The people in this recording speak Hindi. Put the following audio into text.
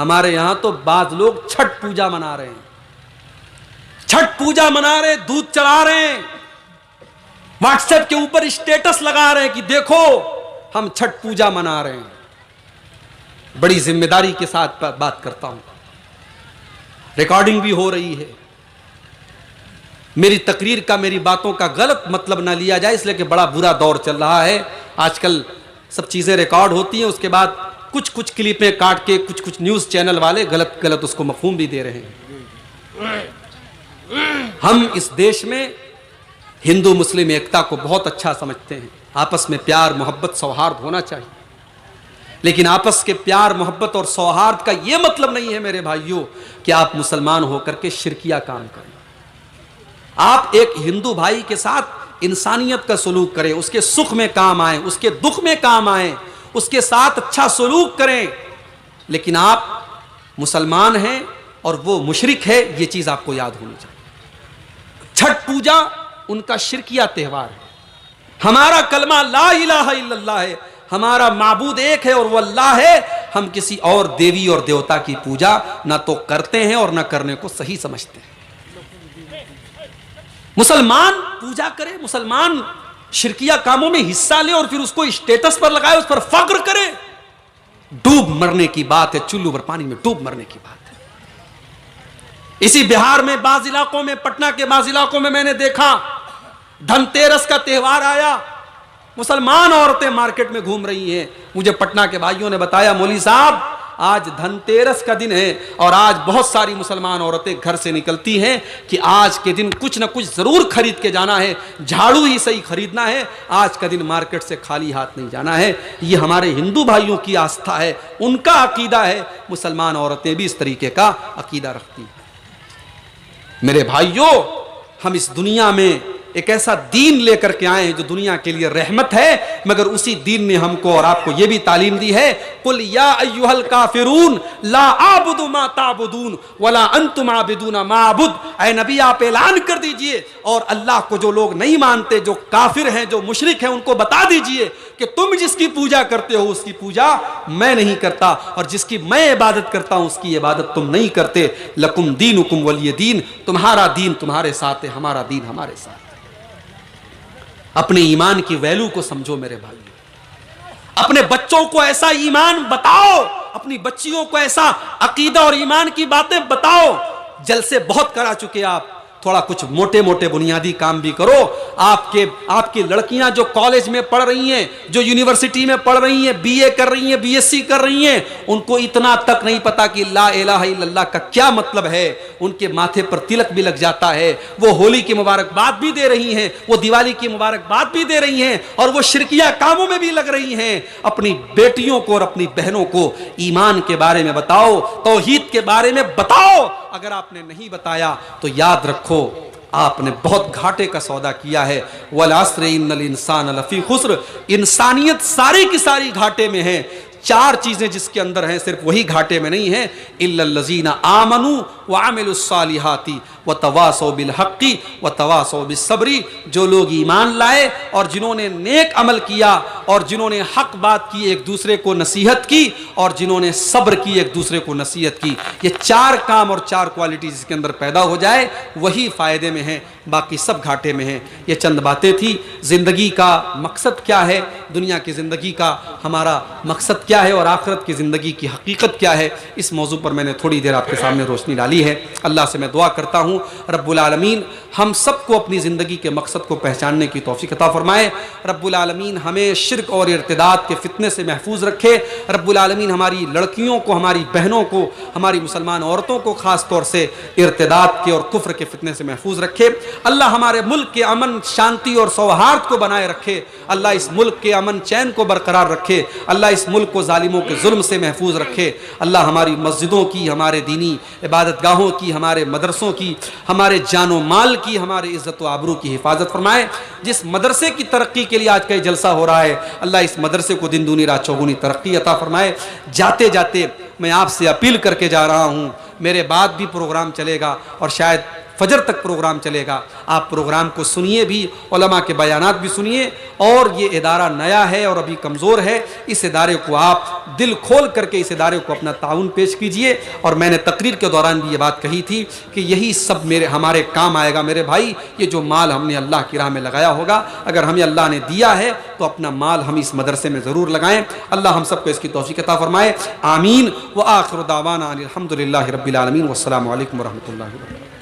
हमारे यहां तो बाज लोग छठ पूजा मना रहे हैं, छठ पूजा मना रहे, दूध चढ़ा रहे हैं, व्हाट्सएप के ऊपर स्टेटस लगा रहे हैं कि देखो हम छठ पूजा मना रहे हैं। बड़ी जिम्मेदारी के साथ बात करता हूं, रिकॉर्डिंग भी हो रही है। मेरी तकरीर का, मेरी बातों का गलत मतलब ना लिया जाए, इसलिए कि बड़ा बुरा दौर चल रहा है। आजकल सब चीजें रिकॉर्ड होती हैं, उसके बाद कुछ कुछ क्लिपें काट के कुछ न्यूज चैनल वाले गलत गलत उसको मफहूम भी दे रहे हैं। हम इस देश में हिंदू मुस्लिम एकता को बहुत अच्छा समझते हैं, आपस में प्यार मोहब्बत सौहार्द होना चाहिए, लेकिन आपस के प्यार मोहब्बत और सौहार्द का यह मतलब नहीं है मेरे भाइयों कि आप मुसलमान होकर के शिरकिया काम करें। आप एक हिंदू भाई के साथ इंसानियत का सलूक करें, उसके सुख में काम आए, उसके दुख में काम आए, उसके साथ अच्छा सलूक करें। लेकिन आप मुसलमान हैं और वो मुशरिक है, ये चीज आपको याद होनी चाहिए। छठ पूजा उनका शिरकिया त्यौहार है, हमारा कलमा ला इलाहा इल्लल्लाह है, हमारा माबूद एक है और वो अल्लाह है। हम किसी और देवी और देवता की पूजा ना तो करते हैं और ना करने को सही समझते हैं। मुसलमान पूजा करे, मुसलमान शिरकिया कामों में हिस्सा ले और फिर उसको स्टेटस पर लगाए, उस पर फख्र करे, डूब मरने की बात है, चुल्लू भर पानी में डूब मरने की बात है। इसी बिहार में बाज इलाकों में, पटना के बाज इलाकों में मैंने देखा धनतेरस का त्यौहार आया, मुसलमान औरतें मार्केट में घूम रही हैं। मुझे पटना के भाइयों ने बताया, मौली साहब आज धनतेरस का दिन है और आज बहुत सारी मुसलमान औरतें घर से निकलती हैं कि आज के दिन कुछ ना कुछ जरूर खरीद के जाना है, झाड़ू ही सही खरीदना है, आज का दिन मार्केट से खाली हाथ नहीं जाना है। ये हमारे हिंदू भाइयों की आस्था है, उनका अकीदा है। मुसलमान औरतें भी इस तरीके का अकीदा रखती हैं। मेरे भाइयों, हम इस दुनिया में एक ऐसा दीन लेकर के आए हैं जो दुनिया के लिए रहमत है, मगर उसी दीन ने हमको और आपको यह भी तालीम दी है, कुल या अय्युहल काफिरून ला आबुदु मा ताबुदून वला अंतुम आबिदूना मा अबुद। ऐ नबी आप ऐलान कर दीजिए और अल्लाह को जो लोग नहीं मानते, जो काफिर हैं, जो मुशरिक हैं, उनको बता दीजिए कि तुम जिसकी पूजा करते हो उसकी पूजा मैं नहीं करता, और जिसकी मैं इबादत करता हूं उसकी इबादत तुम नहीं करते। लकुम दीनुकुम वलिय दीन, तुम्हारा दीन तुम्हारे साथ है, हमारा दीन हमारे साथ है। अपने ईमान की वैल्यू को समझो मेरे भाई, अपने बच्चों को ऐसा ईमान बताओ, अपनी बच्चियों को ऐसा अकीदा और ईमान की बातें बताओ। जलसे बहुत करा चुके आप, थोड़ा कुछ मोटे मोटे बुनियादी काम भी करो। आपकी लड़कियां जो कॉलेज में पढ़ रही हैं, जो यूनिवर्सिटी में पढ़ रही हैं, बीए कर रही हैं, बीएससी कर रही हैं, उनको इतना तक नहीं पता कि ला इलाहा इल्लल्लाह का क्या मतलब है। उनके माथे पर तिलक भी लग जाता है, वो होली की मुबारकबाद भी दे रही हैं, वो दिवाली की मुबारकबाद भी दे रही हैं, और वो शिरकिया कामों में भी लग रही हैं। अपनी बेटियों को और अपनी बहनों को ईमान के बारे में बताओ, तौहीद के बारे में बताओ। अगर आपने नहीं बताया तो याद रखो आपने बहुत घाटे का सौदा किया है। वल अस्र इन्नल इंसान लफी खुस्र, इंसानियत सारी की सारी घाटे में है। चार चीजें जिसके अंदर हैं सिर्फ वही घाटे में नहीं है, इल्लल लजीना आमनू व अमिलुस सालिहाती व तवासौ बिल हक्की व तवासौ बिस सब्री। जो लोग ईमान लाए और जिन्होंने नेक अमल किया और जिन्होंने हक बात की, एक दूसरे को नसीहत की, और जिन्होंने सब्र की, एक दूसरे को नसीहत की। ये चार काम और चार क्वालिटी जिसके अंदर पैदा हो जाए वही फायदे में है, बाकी सब घाटे में है। ये चंद बातें थी। जिंदगी का मकसद क्या है, दुनिया की जिंदगी का हमारा मकसद क्या है और आखिरत की ज़िंदगी की हकीकत क्या है, इस मौजू पर मैंने थोड़ी देर आपके सामने रोशनी डाली है। अल्लाह से मैं दुआ करता हूँ रब्बुल आलमीन हम सबको अपनी ज़िंदगी के मकसद को पहचानने की तौफीक अता फरमाए। रब्बुल आलमीन हमें शिर्क और इर्तिदाद के फितने से महफूज रखे। रब्बुल आलमीन हमारी लड़कियों को, हमारी बहनों को, हमारी मुसलमान औरतों को ख़ास तौर से इर्तिदाद के और कुफ्र के फितने से महफूज रखे। अल्लाह हमारे मुल्क के अमन शांति और सौहार्द को बनाए रखे। अल्लाह इस मुल्क के अमन चैन को बरकरार रखे। अल्लाह इस मुल्क को जालिमों के जुल्म से महफूज रखे। अल्लाह हमारी मस्जिदों की, हमारे दीनी इबादत गाहों की, हमारे मदरसों की, हमारे जानो माल की, हमारे इज़्ज़त व आबरू की हिफाजत फरमाए। जिस मदरसे की तरक्की के लिए आज का जलसा हो रहा है, अल्लाह इस मदरसे को दिन दूनी रात चौगुनी तरक्की अता फरमाए। जाते जाते मैं आपसे अपील करके जा रहा हूँ, मेरे बाद भी प्रोग्राम चलेगा और शायद फजर तक प्रोग्राम चलेगा। आप प्रोग्राम को सुनिए भी, उलमा के बयानात भी सुनिए। और ये इदारा नया है और अभी कमज़ोर है, इस इदारे को आप दिल खोल करके इस इदारे को अपना ताउन पेश कीजिए। और मैंने तकरीर के दौरान भी ये बात कही थी कि यही सब हमारे काम आएगा मेरे भाई। ये जो माल हमने अल्लाह की राह में लगाया होगा, अगर हमें अल्लाह ने दिया है तो अपना माल हम इस मदरसे में ज़रूर लगाएं। अल्लाह हम सबको इसकी तौफीक अता फरमाए। आमीन। व आखिर दावाना अल्हम्दुलिल्लाहि रब्बिल आलमीन। वस्सलामु अलैकुम व रहमतुल्लाहि व बरकातुहू।